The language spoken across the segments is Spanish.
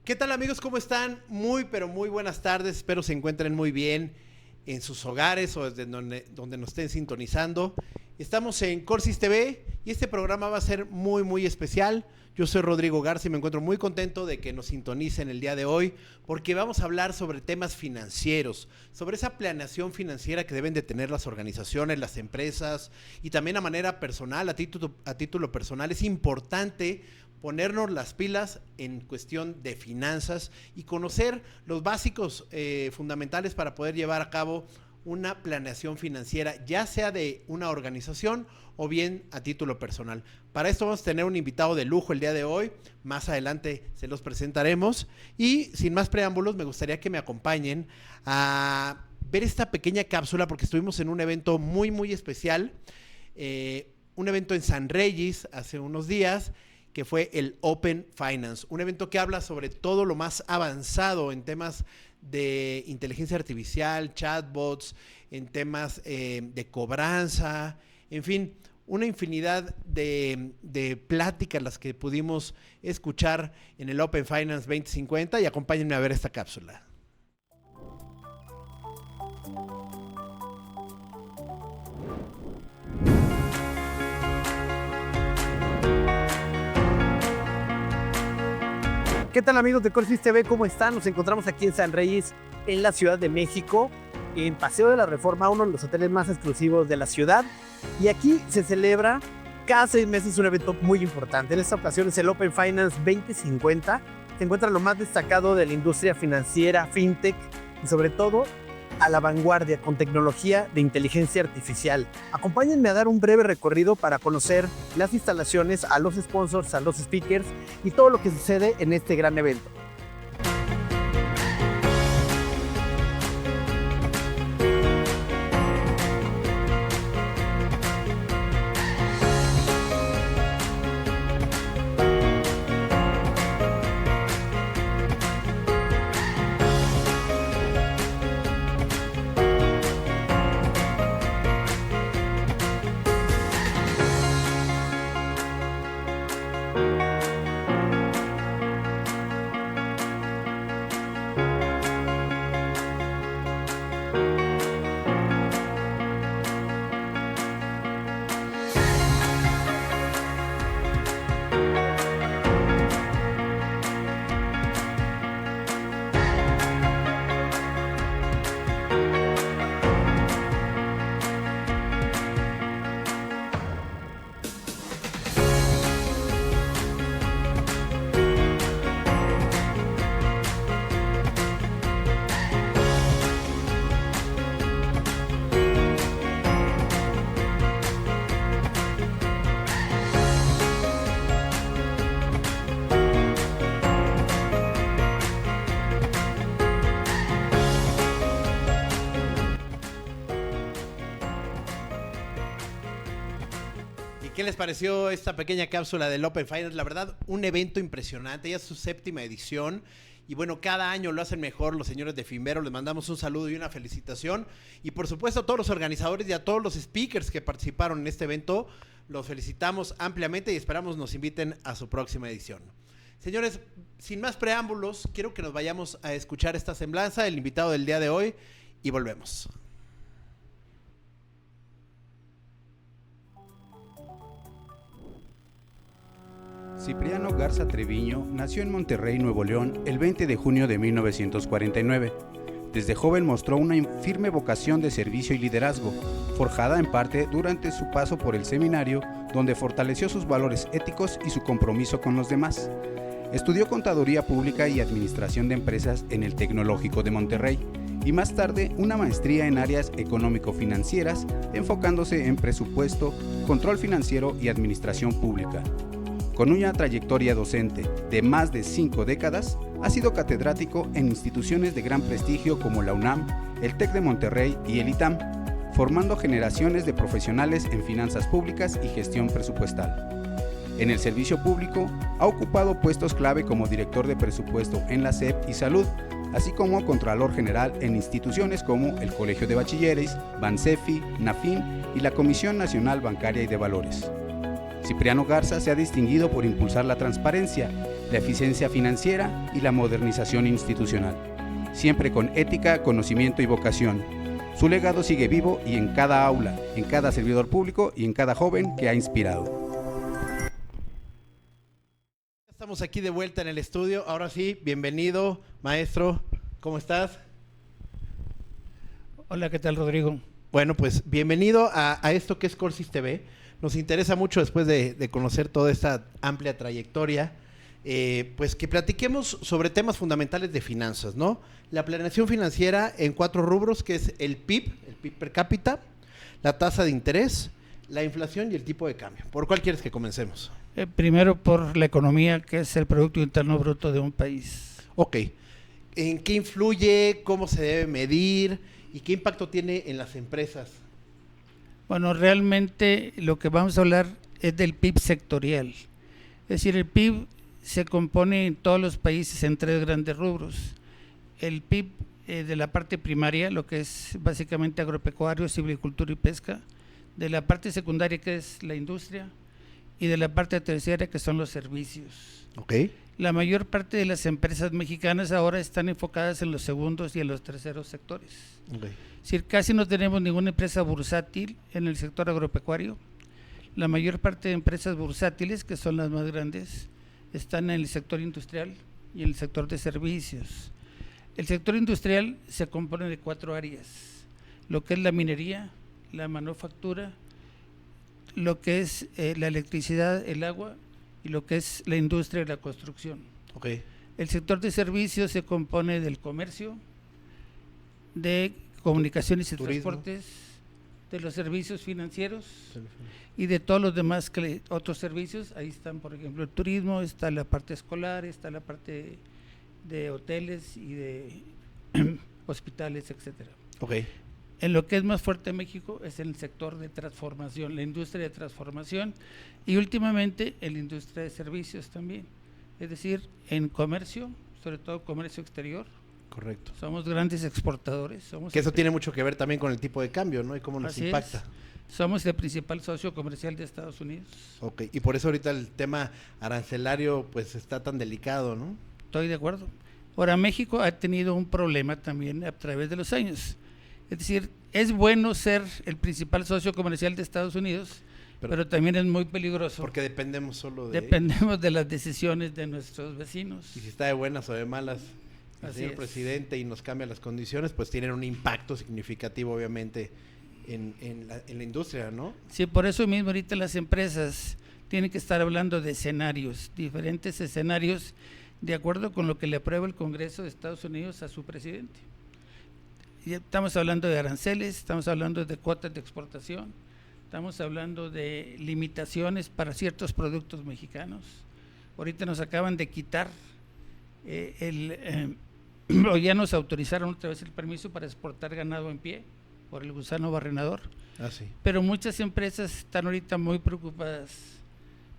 ¿Qué tal, amigos? ¿Cómo están? Muy, pero muy buenas tardes. Espero se encuentren muy bien en sus hogares o desde donde nos estén sintonizando. Estamos en Corsis TV y este programa va a ser muy, muy especial. Yo soy Rodrigo Garza y me encuentro muy contento de que nos sintonicen el día de hoy porque vamos a hablar sobre temas financieros, sobre esa planeación financiera que deben de tener las organizaciones, las empresas y también a manera personal, a título personal. Es importante ponernos las pilas en cuestión de finanzas y conocer los básicos fundamentales para poder llevar a cabo una planeación financiera, ya sea de una organización o bien a título personal. Para esto vamos a tener un invitado de lujo el día de hoy, más adelante se los presentaremos y sin más preámbulos me gustaría que me acompañen a ver esta pequeña cápsula porque estuvimos en un evento muy, muy especial, un evento en San Reyes hace unos días, que fue el Open Finance, un evento que habla sobre todo lo más avanzado en temas de inteligencia artificial, chatbots, en temas de cobranza, en fin, una infinidad de pláticas las que pudimos escuchar en el Open Finance 2050 y acompáñenme a ver esta cápsula. ¿Qué tal, amigos de Corsis TV? ¿Cómo están? Nos encontramos aquí en San Reyes, en la Ciudad de México, en Paseo de la Reforma, uno de los hoteles más exclusivos de la ciudad. Y aquí se celebra cada 6 meses un evento muy importante. En esta ocasión es el Open Finance 2050. Se encuentra lo más destacado de la industria financiera, fintech y sobre todo a la vanguardia con tecnología de inteligencia artificial. Acompáñenme a dar un breve recorrido para conocer las instalaciones, a los sponsors, a los speakers y todo lo que sucede en este gran evento. ¿Qué les pareció esta pequeña cápsula del Open Finance? La verdad, un evento impresionante, ya es su 7ª edición. Y bueno, cada año lo hacen mejor los señores de Finvero. Les mandamos un saludo y una felicitación. Y por supuesto a todos los organizadores y a todos los speakers que participaron en este evento, los felicitamos ampliamente y esperamos nos inviten a su próxima edición. Señores, sin más preámbulos, quiero que nos vayamos a escuchar esta semblanza del invitado del día de hoy y volvemos. Cipriano Garza Treviño nació en Monterrey, Nuevo León, el 20 de junio de 1949. Desde joven mostró una firme vocación de servicio y liderazgo, forjada en parte durante su paso por el seminario, donde fortaleció sus valores éticos y su compromiso con los demás. Estudió Contaduría Pública y Administración de Empresas en el Tecnológico de Monterrey y más tarde una maestría en áreas económico-financieras, enfocándose en presupuesto, control financiero y administración pública. Con una trayectoria docente de más de 5 décadas, ha sido catedrático en instituciones de gran prestigio como la UNAM, el TEC de Monterrey y el ITAM, formando generaciones de profesionales en finanzas públicas y gestión presupuestal. En el servicio público, ha ocupado puestos clave como director de presupuesto en la SEP y Salud, así como Contralor General en instituciones como el Colegio de Bachilleres, Bansefi, NAFIN y la Comisión Nacional Bancaria y de Valores. Cipriano Garza se ha distinguido por impulsar la transparencia, la eficiencia financiera y la modernización institucional, siempre con ética, conocimiento y vocación. Su legado sigue vivo y en cada aula, en cada servidor público y en cada joven que ha inspirado. Estamos aquí de vuelta en el estudio. Ahora sí, bienvenido, maestro. ¿Cómo estás? Hola, ¿qué tal, Rodrigo? Bueno, pues bienvenido a esto que es Corsis TV. Nos interesa mucho, después de conocer toda esta amplia trayectoria, pues que platiquemos sobre temas fundamentales de finanzas, ¿no? La planeación financiera en 4 rubros, que es el PIB per cápita, la tasa de interés, la inflación y el tipo de cambio. ¿Por cuál quieres que comencemos? Primero por la economía, que es el Producto Interno Bruto de un país. Ok. ¿En qué influye? ¿Cómo se debe medir? ¿Y qué impacto tiene en las empresas? Bueno, realmente lo que vamos a hablar es del PIB sectorial. Es decir, el PIB se compone en todos los países en 3 grandes rubros. El PIB de la parte primaria, lo que es básicamente agropecuario, silvicultura y pesca. De la parte secundaria, que es la industria. Y de la parte terciaria, que son los servicios. Okay. La mayor parte de las empresas mexicanas ahora están enfocadas en los segundos y en los terceros sectores. Okay. Es decir, casi no tenemos ninguna empresa bursátil en el sector agropecuario. La mayor parte de empresas bursátiles, que son las más grandes, están en el sector industrial y en el sector de servicios. El sector industrial se compone de 4 áreas: lo que es la minería, la manufactura, lo que es la electricidad, el agua, y lo que es la industria y la construcción. Okay. El sector de servicios se compone del comercio, de comunicaciones y turismo, transportes, de los servicios financieros y de todos los demás otros servicios. Ahí están, por ejemplo, el turismo, está la parte escolar, está la parte de hoteles y de hospitales, etcétera. Okay. En lo que es más fuerte en México es el sector de transformación, la industria de transformación, y últimamente en la industria de servicios también. Es decir, en comercio, sobre todo comercio exterior. Correcto. Somos grandes exportadores. Que eso tiene mucho que ver también con el tipo de cambio, ¿no? Y cómo nos impacta. Somos el principal socio comercial de Estados Unidos. Ok, y por eso ahorita el tema arancelario pues está tan delicado, ¿no? Estoy de acuerdo. Ahora, México ha tenido un problema también a través de los años. Es decir, es bueno ser el principal socio comercial de Estados Unidos, pero también es muy peligroso. Porque dependemos solo Dependemos de las decisiones de nuestros vecinos. Y si está de buenas o de malas el señor presidente y nos cambia las condiciones, pues tienen un impacto significativo, obviamente, en la industria, ¿no? Sí, por eso mismo ahorita las empresas tienen que estar hablando de escenarios, diferentes escenarios, de acuerdo con lo que le aprueba el Congreso de Estados Unidos a su presidente. Y estamos hablando de aranceles, estamos hablando de cuotas de exportación, estamos hablando de limitaciones para ciertos productos mexicanos. Ahorita nos acaban de quitar o ya nos autorizaron otra vez el permiso para exportar ganado en pie por el gusano barrenador. Sí. Pero muchas empresas están ahorita muy preocupadas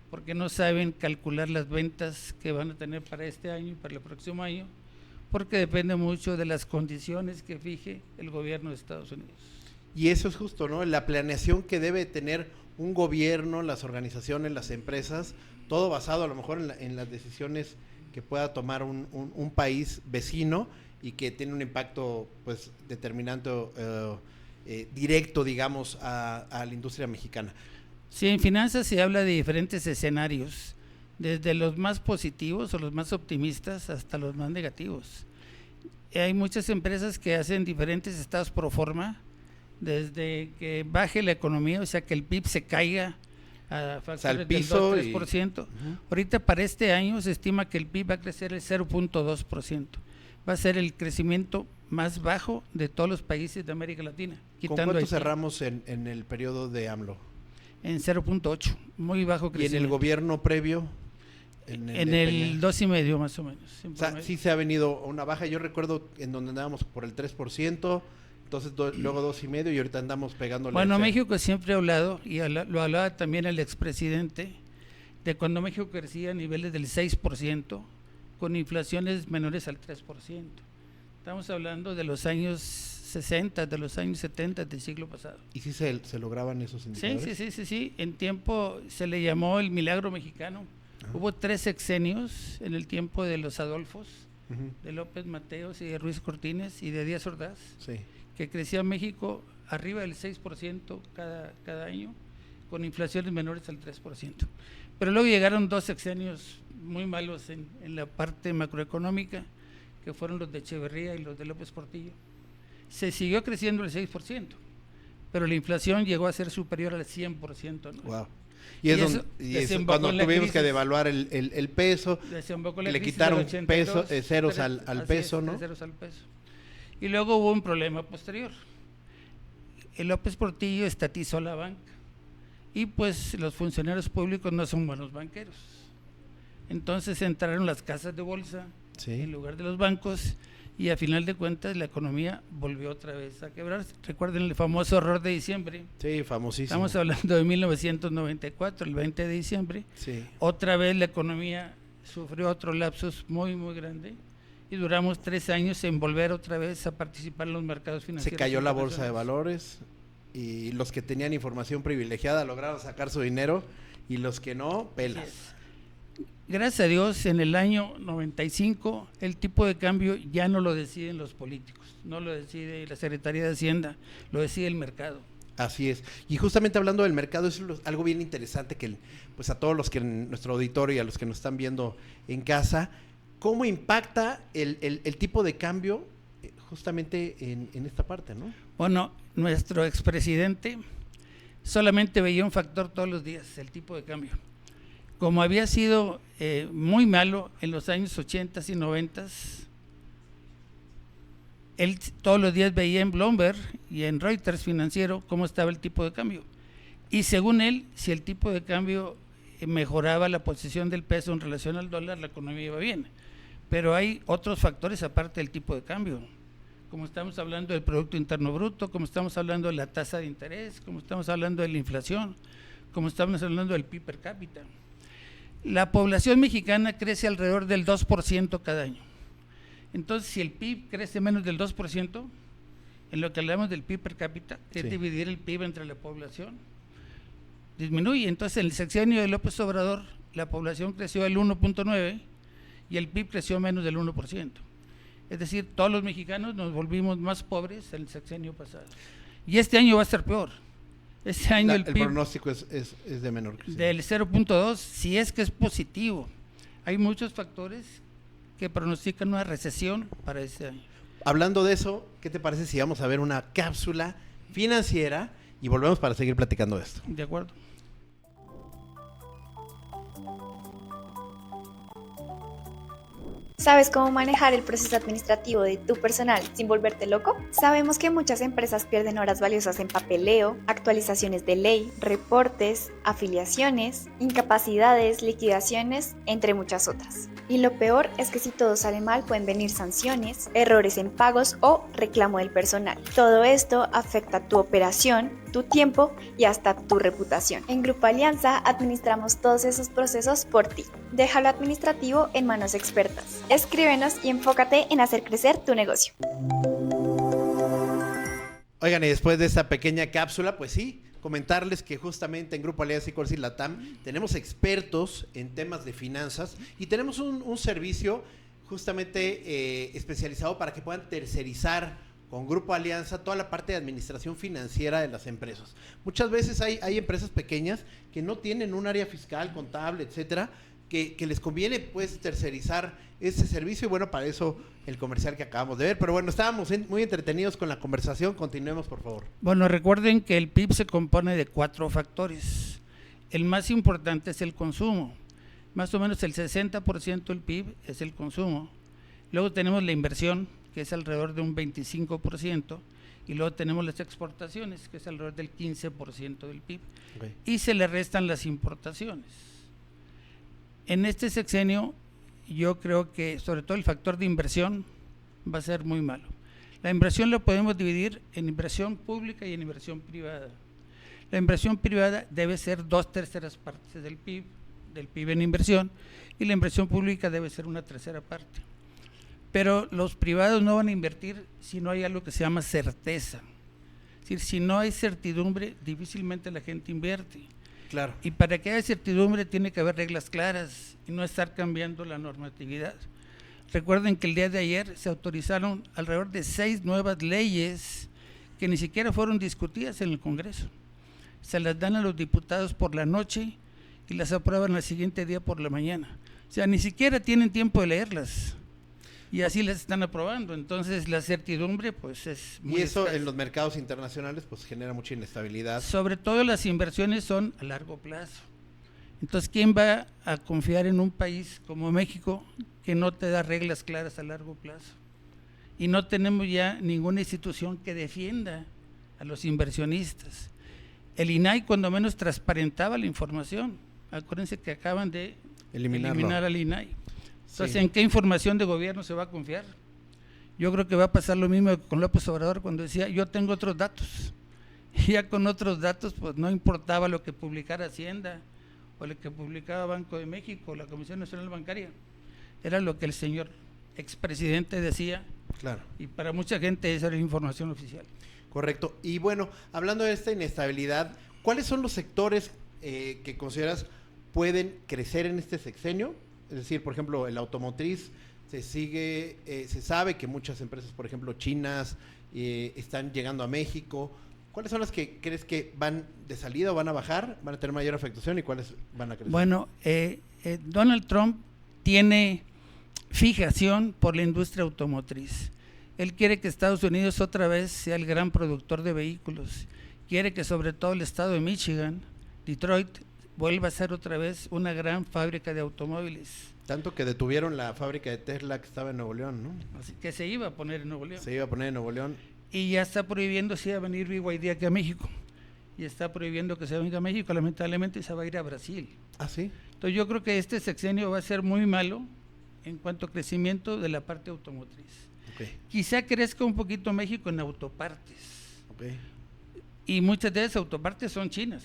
porque no saben calcular las ventas que van a tener para este año y para el próximo año, porque depende mucho de las condiciones que fije el gobierno de Estados Unidos. Y eso es justo, ¿no? La planeación que debe tener un gobierno, las organizaciones, las empresas, todo basado a lo mejor en las decisiones que pueda tomar un país vecino y que tiene un impacto pues determinante directo, digamos, a la industria mexicana. Sí, en finanzas se habla de diferentes escenarios, desde los más positivos o los más optimistas hasta los más negativos. Hay muchas empresas que hacen diferentes estados pro forma, desde que baje la economía, o sea que el PIB se caiga a factores del 2-3%. Ahorita para este año se estima que el PIB va a crecer el 0.2%. Va a ser el crecimiento más bajo de todos los países de América Latina. ¿Con cuánto cerramos en el periodo de AMLO? En 0.8, muy bajo crecimiento. ¿Y en el gobierno previo? En el 2,5 más o menos. O sea, sí se ha venido una baja. Yo recuerdo en donde andábamos por el 3%, entonces luego 2,5% y ahorita andamos pegándole. Bueno, México siempre ha hablado, y lo hablaba también el expresidente, de cuando México crecía a niveles del 6%, con inflaciones menores al 3%. Estamos hablando de los años 60, de los años 70 del siglo pasado. ¿Y sí se lograban esos indicadores? Sí. En tiempo se le llamó el milagro mexicano. Ajá. Hubo 3 sexenios en el tiempo de los Adolfos, de López Mateos y de Ruiz Cortines y de Díaz Ordaz, que crecía México arriba del 6% cada año, con inflaciones menores al 3%. Pero luego llegaron 2 sexenios muy malos en la parte macroeconómica, que fueron los de Echeverría y los de López Portillo. Se siguió creciendo el 6%, pero la inflación llegó a ser superior al 100%, ¿no? Wow. Y es cuando tuvimos que devaluar el peso, le quitaron ceros al peso, ¿no? Ceros al peso. Y luego hubo un problema posterior. El López Portillo estatizó la banca y pues los funcionarios públicos no son buenos banqueros. Entonces entraron las casas de bolsa en lugar de los bancos y a final de cuentas la economía volvió otra vez a quebrar. Recuerden el famoso error de diciembre. Sí, famosísimo. Estamos hablando de 1994, el 20 de diciembre. Sí. Otra vez la economía sufrió otro lapsus muy, muy grande y duramos 3 años en volver otra vez a participar en los mercados financieros. Se cayó la bolsa de valores y los que tenían información privilegiada lograron sacar su dinero y los que no, pelas. Sí. Gracias a Dios, en el año 95 el tipo de cambio ya no lo deciden los políticos, no lo decide la Secretaría de Hacienda, lo decide el mercado. Así es. Y justamente hablando del mercado, es algo bien interesante que pues a todos los que en nuestro auditorio y a los que nos están viendo en casa, ¿cómo impacta el tipo de cambio justamente en esta parte, no? Bueno, nuestro expresidente solamente veía un factor todos los días, el tipo de cambio. Como había sido muy malo en los años 80 y 90, él todos los días veía en Bloomberg y en Reuters financiero cómo estaba el tipo de cambio. Y según él, si el tipo de cambio mejoraba la posición del peso en relación al dólar, la economía iba bien. Pero hay otros factores aparte del tipo de cambio, como estamos hablando del Producto Interno Bruto, como estamos hablando de la tasa de interés, como estamos hablando de la inflación, como estamos hablando del PIB per cápita. La población mexicana crece alrededor del 2% cada año. Entonces, si el PIB crece menos del 2%, en lo que hablamos del PIB per cápita, que es dividir el PIB entre la población, disminuye. Entonces, en el sexenio de López Obrador, la población creció al 1.9% y el PIB creció menos del 1%. Es decir, todos los mexicanos nos volvimos más pobres en el sexenio pasado. Y este año va a ser peor. Este año el PIB pronóstico es de menor crecimiento. Del 0.2, si es que es positivo. Hay muchos factores que pronostican una recesión para este año. Hablando de eso, ¿qué te parece si vamos a ver una cápsula financiera y volvemos para seguir platicando de esto? De acuerdo. ¿Sabes cómo manejar el proceso administrativo de tu personal sin volverte loco? Sabemos que muchas empresas pierden horas valiosas en papeleo, actualizaciones de ley, reportes, afiliaciones, incapacidades, liquidaciones, entre muchas otras. Y lo peor es que si todo sale mal pueden venir sanciones, errores en pagos o reclamo del personal. Todo esto afecta tu operación, tu tiempo y hasta tu reputación. En Grupo Alianza administramos todos esos procesos por ti. Deja lo administrativo en manos expertas. Escríbenos y enfócate en hacer crecer tu negocio. Oigan, y después de esta pequeña cápsula, pues sí, comentarles que justamente en Grupo Alianza y Corsi Latam tenemos expertos en temas de finanzas y tenemos un servicio justamente especializado para que puedan tercerizar con Grupo Alianza toda la parte de administración financiera de las empresas. Muchas veces hay empresas pequeñas que no tienen un área fiscal, contable, etcétera, que les conviene pues tercerizar ese servicio y bueno, para eso el comercial que acabamos de ver. Pero bueno, estábamos muy entretenidos con la conversación. Continuemos, por favor. Bueno, recuerden que el PIB se compone de 4 factores. El más importante es el consumo. Más o menos el 60% del PIB es el consumo. Luego tenemos la inversión, que es alrededor de un 25%, y luego tenemos las exportaciones, que es alrededor del 15% del PIB, Okay. y se le restan las importaciones. En este sexenio yo creo que sobre todo el factor de inversión va a ser muy malo. La inversión la podemos dividir en inversión pública y en inversión privada. La inversión privada debe ser 2/3 partes del PIB en inversión, y la inversión pública debe ser 1/3 parte. Pero los privados no van a invertir si no hay algo que se llama certeza. Es decir, si no hay certidumbre, difícilmente la gente invierte. Claro. Y para que haya certidumbre tiene que haber reglas claras y no estar cambiando la normatividad. Recuerden que el día de ayer se autorizaron alrededor de 6 nuevas leyes que ni siquiera fueron discutidas en el Congreso. Se las dan a los diputados por la noche y las aprueban al siguiente día por la mañana. O sea, ni siquiera tienen tiempo de leerlas. Y así las están aprobando. Entonces la certidumbre pues es muy Y eso escasa. en los mercados internacionales pues genera mucha inestabilidad. Sobre todo las inversiones son a largo plazo. Entonces, ¿quién va a confiar en un país como México que no te da reglas claras a largo plazo? Y no tenemos ya ninguna institución que defienda a los inversionistas. El INAI cuando menos transparentaba la información. Acuérdense que acaban de eliminar al INAI. Entonces, Sí. ¿en qué información de gobierno se va a confiar? Yo creo que va a pasar lo mismo con López Obrador cuando decía, yo tengo otros datos. Y ya con otros datos, pues no importaba lo que publicara Hacienda, o lo que publicaba Banco de México, o la Comisión Nacional Bancaria. Era lo que el señor expresidente decía, Claro. y para mucha gente esa era la información oficial. Correcto. Y bueno, hablando de esta inestabilidad, ¿cuáles son los sectores que consideras pueden crecer en este sexenio? Es decir, por ejemplo, el automotriz, se sabe que muchas empresas, por ejemplo, chinas, están llegando a México. ¿Cuáles son las que crees que van de salida o van a bajar, van a tener mayor afectación y cuáles van a crecer? Bueno, Donald Trump tiene fijación por la industria automotriz. Él quiere que Estados Unidos otra vez sea el gran productor de vehículos. Quiere que sobre todo el estado de Michigan, Detroit, vuelva a ser otra vez una gran fábrica de automóviles. Tanto que detuvieron la fábrica de Tesla que estaba en Nuevo León, ¿no? Así que se iba a poner en Nuevo León. Se iba a poner en Nuevo León. Y ya está prohibiendo si va a venir BYD aquí a México. Y está prohibiendo que se venga a México, lamentablemente se va a ir a Brasil. ¿Ah, sí? Entonces yo creo que este sexenio va a ser muy malo en cuanto a crecimiento de la parte automotriz. Ok, Quizá crezca un poquito México en autopartes. ok. Y muchas de esas autopartes son chinas,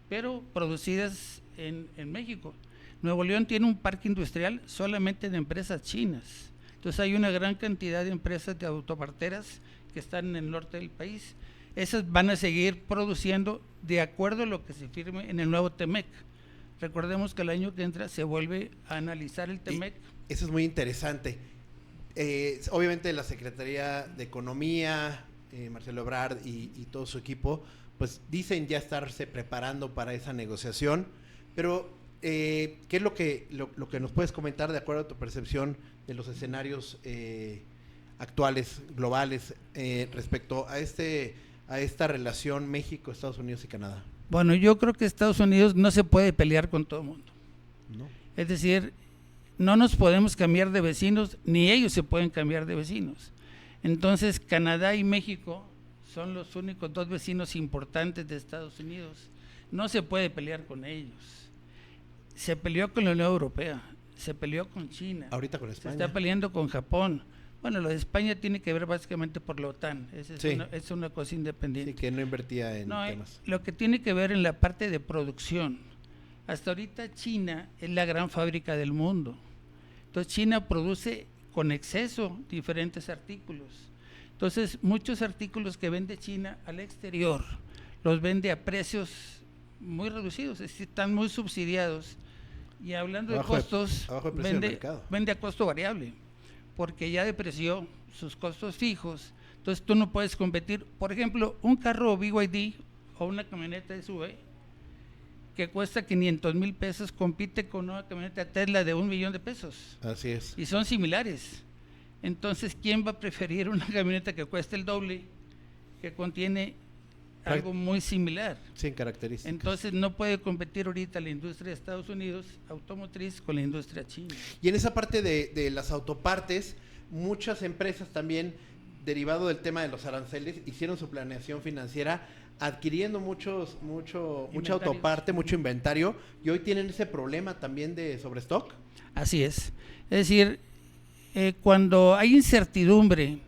pero producidas en México. Nuevo León tiene un parque industrial solamente de empresas chinas. Entonces hay una gran cantidad de empresas de autoparteras que están en el norte del país. Esas van a seguir produciendo de acuerdo a lo que se firme en el nuevo TEMEC. Recordemos que el año que entra se vuelve a analizar el TEMEC. Eso es muy interesante. Obviamente la Secretaría de Economía, Marcelo Ebrard y todo su equipo, pues dicen ya estarse preparando para esa negociación, pero ¿qué es lo que nos puedes comentar de acuerdo a tu percepción de los escenarios actuales, globales, respecto a esta relación México, Estados Unidos y Canadá? Bueno, yo creo que Estados Unidos no se puede pelear con todo el mundo. ¿No? Es decir, no nos podemos cambiar de vecinos, ni ellos se pueden cambiar de vecinos. Entonces, Canadá y México son los únicos dos vecinos importantes de Estados Unidos. No se puede pelear con ellos. Se peleó con la Unión Europea, se peleó con China. Ahorita con Se España. está peleando con Japón. Bueno, lo de España tiene que ver básicamente por la OTAN. Esa Sí. es una cosa independiente. Sí, que no invertía en No, temas. lo que tiene que ver en la parte de producción. Hasta ahorita China es la gran fábrica del mundo. Entonces China produce con exceso diferentes artículos. Entonces muchos artículos que vende China al exterior los vende a precios muy reducidos, es decir, están muy subsidiados. Y hablando de Abajo de- costos, abajo del precio del mercado. vende a costo variable, porque ya depreció sus costos fijos. Entonces tú no puedes competir. Por ejemplo, un carro BYD o una camioneta SUV que cuesta 500,000 pesos compite con una camioneta Tesla de 1,000,000 de pesos Así es. y son similares. Entonces, ¿quién va a preferir una camioneta que cuesta el doble, que contiene algo muy similar? Sin características. Entonces no puede competir ahorita la industria de Estados Unidos automotriz con la industria china. Y en esa parte de las autopartes, muchas empresas también, derivado del tema de los aranceles, hicieron su planeación financiera adquiriendo mucha autoparte, mucho inventario, y hoy tienen ese problema también de sobrestock. Así es. Es decir, cuando hay incertidumbre,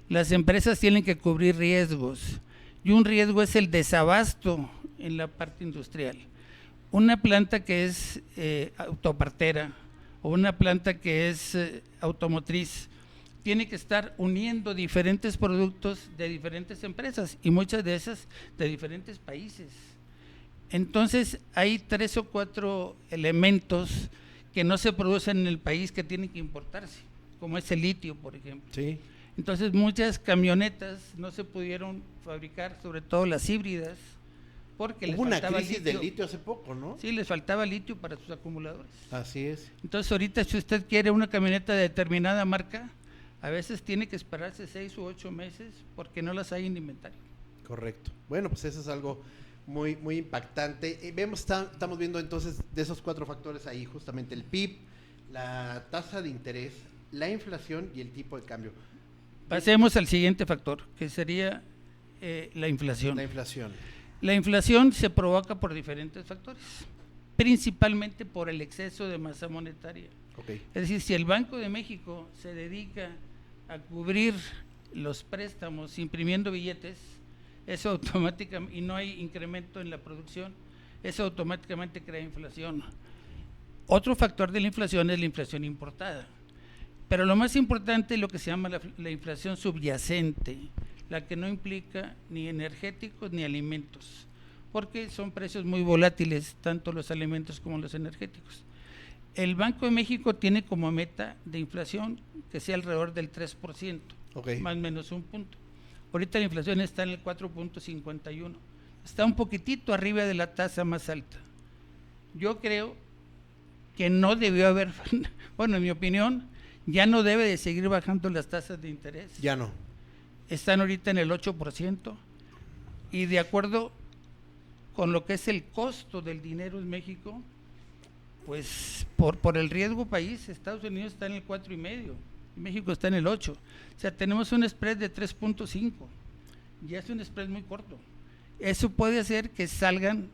las empresas tienen que cubrir riesgos, y un riesgo es el desabasto en la parte industrial. Una planta que es autopartera o una planta que es automotriz tiene que estar uniendo diferentes productos de diferentes empresas y muchas de esas de diferentes países. Entonces hay 3 o 4 elementos que no se producen en el país que tienen que importarse, como es el litio, por ejemplo. Sí. Entonces muchas camionetas no se pudieron fabricar, sobre todo las híbridas, porque les faltaba una crisis litio. del litio hace poco, ¿no? Sí, les faltaba litio para sus acumuladores. Así es. Entonces ahorita si usted quiere una camioneta de determinada marca, a veces tiene que esperarse 6 u 8 meses porque no las hay en inventario. Correcto. Bueno, pues eso es algo muy, muy impactante. Estamos viendo entonces de esos 4 factores ahí, justamente el PIB, la tasa de interés, la inflación y el tipo de cambio. Pasemos al siguiente factor, que sería la inflación. La inflación. La inflación se provoca por diferentes factores, principalmente por el exceso de masa monetaria. Okay. Es decir, si el Banco de México se dedica a cubrir los préstamos imprimiendo billetes, eso automáticamente, y no hay incremento en la producción, eso automáticamente crea inflación. Otro factor de la inflación es la inflación importada, pero lo más importante es lo que se llama la inflación subyacente, la que no implica ni energéticos ni alimentos, porque son precios muy volátiles, tanto los alimentos como los energéticos. El Banco de México tiene como meta de inflación que sea alrededor del 3%, okay, más o menos un punto. Ahorita la inflación está en el 4.51, está un poquitito arriba de la tasa más alta. Yo creo que no debió haber, bueno, en mi opinión, ya no debe de seguir bajando las tasas de interés. Ya no. Están ahorita en el 8%, y de acuerdo con lo que es el costo del dinero en México, pues por el riesgo país, Estados Unidos está en el 4.5, y México está en el 8. O sea, tenemos un spread de 3.5, ya es un spread muy corto. Eso puede hacer que salgan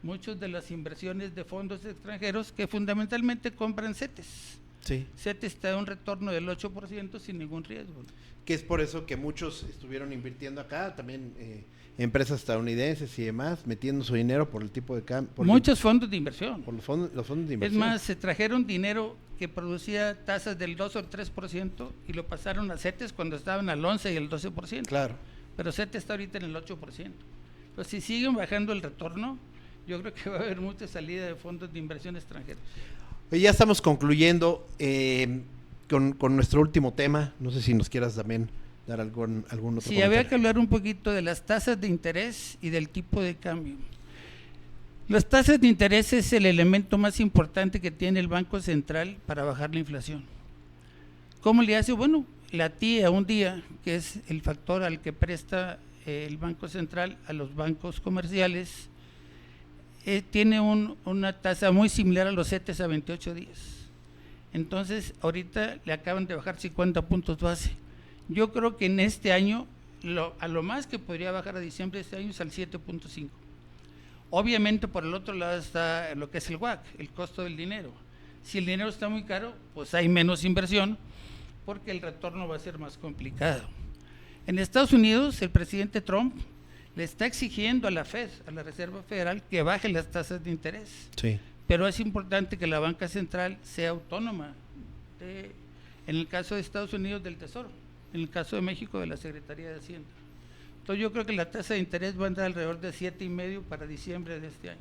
muchas de las inversiones de fondos extranjeros que fundamentalmente compran CETES. Sí. CETES está en un retorno del 8% sin ningún riesgo. Que es por eso que muchos estuvieron invirtiendo acá, también empresas estadounidenses y demás, metiendo su dinero por el tipo de cambio. Muchos fondos de inversión. Por los fondos de inversión. Es más, se trajeron dinero que producía tasas del 2 o el 3% y lo pasaron a CETES cuando estaban al 11 y el 12%. Claro. Pero CETES está ahorita en el 8%. Entonces, si siguen bajando el retorno, yo creo que va a haber mucha salida de fondos de inversión extranjeros. Oye, ya estamos concluyendo con nuestro último tema. No sé si nos quieras también dar algún otro comentario. Sí, había que hablar un poquito de las tasas de interés y del tipo de cambio. Las tasas de interés es el elemento más importante que tiene el Banco Central para bajar la inflación. ¿Cómo le hace? Bueno, la TIE un día, que es el factor al que presta el Banco Central a los bancos comerciales, tiene una tasa muy similar a los CETES a 28 días. Entonces, ahorita le acaban de bajar 50 puntos base. Yo creo que en este año, a lo más que podría bajar a diciembre de este año es al 7.5. Obviamente, por el otro lado está lo que es el WACC, el costo del dinero. Si el dinero está muy caro, pues hay menos inversión, porque el retorno va a ser más complicado. En Estados Unidos, el presidente Trump le está exigiendo a la Fed, a la Reserva Federal, que baje las tasas de interés. Sí. Pero es importante que la banca central sea autónoma, en el caso de Estados Unidos del Tesoro, en el caso de México de la Secretaría de Hacienda. Entonces yo creo que la tasa de interés va a andar alrededor de 7.5 para diciembre de este año.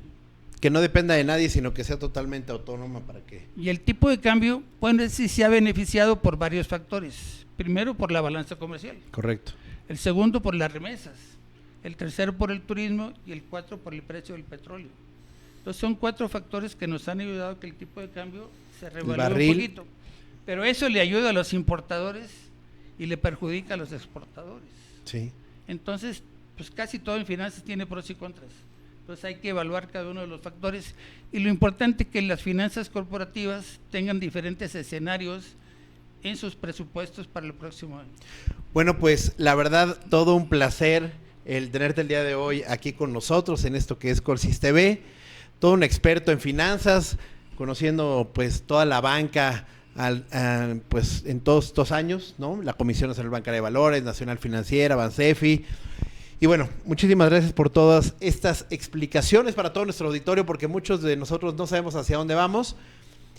Que no dependa de nadie, sino que sea totalmente autónoma para que... Y el tipo de cambio, bueno, sí se ha beneficiado por varios factores. Primero, por la balanza comercial. Correcto. El segundo, por las remesas. El tercero, por el turismo. Y el 4, por el precio del petróleo. Entonces son 4 factores que nos han ayudado a que el tipo de cambio se revalúe un poquito. Pero eso le ayuda a los importadores y le perjudica a los exportadores. Sí. Entonces, pues casi todo en finanzas tiene pros y contras. Entonces hay que evaluar cada uno de los factores. Y lo importante es que las finanzas corporativas tengan diferentes escenarios en sus presupuestos para el próximo año. Bueno, pues la verdad, todo un placer el tenerte el día de hoy aquí con nosotros en esto que es Corsis TV, todo un experto en finanzas, conociendo pues toda la banca pues en todos estos años, ¿no? La Comisión Nacional Bancaria de Valores, Nacional Financiera, Bansefi. Y bueno, muchísimas gracias por todas estas explicaciones para todo nuestro auditorio, porque muchos de nosotros no sabemos hacia dónde vamos.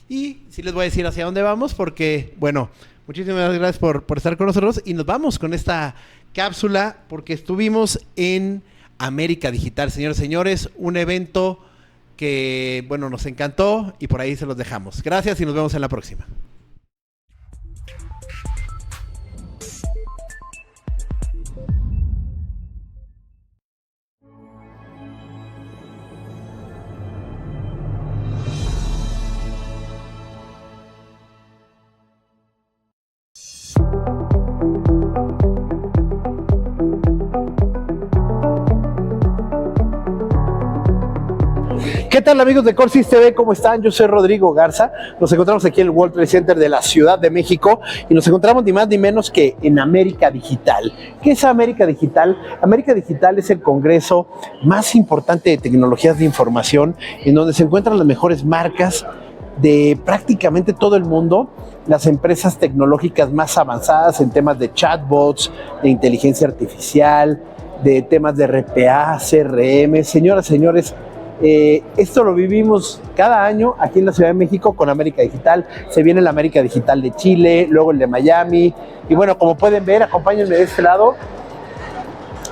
Y sí les voy a decir hacia dónde vamos, porque, bueno, muchísimas gracias por estar con nosotros. Y nos vamos con esta cápsula, porque estuvimos en América Digital, señores y señores, un evento que, bueno, nos encantó y por ahí se los dejamos. Gracias y nos vemos en la próxima. ¿Qué tal, amigos de Corsis TV? ¿Cómo están? Yo soy Rodrigo Garza. Nos encontramos aquí en el World Trade Center de la Ciudad de México y nos encontramos ni más ni menos que en América Digital. ¿Qué es América Digital? América Digital es el congreso más importante de tecnologías de información, en donde se encuentran las mejores marcas de prácticamente todo el mundo, las empresas tecnológicas más avanzadas en temas de chatbots, de inteligencia artificial, de temas de RPA, CRM. Señoras, señores, esto lo vivimos cada año aquí en la Ciudad de México con América Digital. Se viene la América Digital de Chile, luego el de Miami. Y bueno, como pueden ver, acompáñenme de este lado.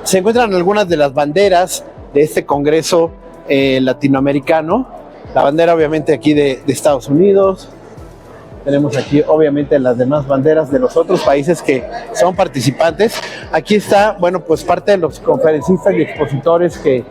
Se encuentran algunas de las banderas de este congreso latinoamericano. La bandera obviamente aquí de Estados Unidos. Tenemos aquí obviamente las demás banderas de los otros países que son participantes. Aquí está, bueno, pues parte de los conferencistas y expositores que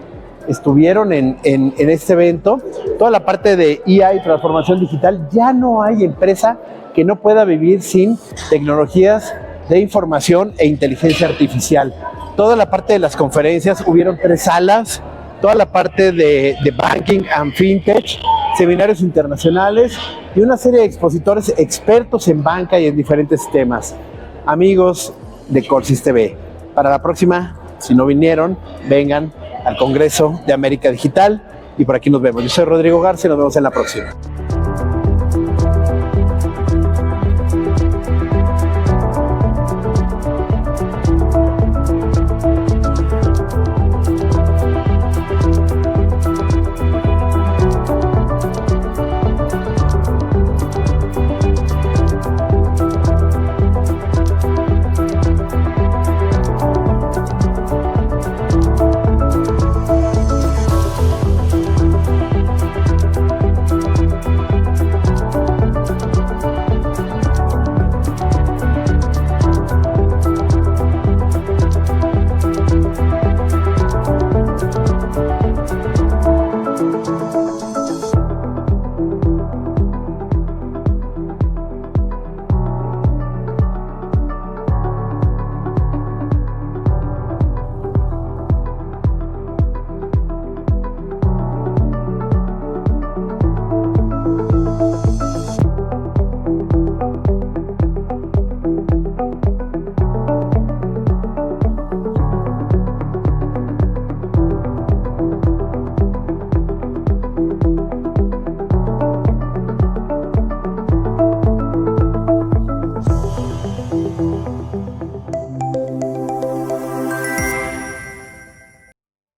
estuvieron en este evento. Toda la parte de IA y transformación digital. Ya no hay empresa que no pueda vivir sin tecnologías de información e inteligencia artificial. Toda la parte de las conferencias, hubieron 3 salas, toda la parte de banking and fintech, seminarios internacionales y una serie de expositores expertos en banca y en diferentes temas. Amigos de Corsis TV, para la próxima, si no vinieron, vengan al Congreso de América Digital y por aquí nos vemos. Yo soy Rodrigo Garza y nos vemos en la próxima.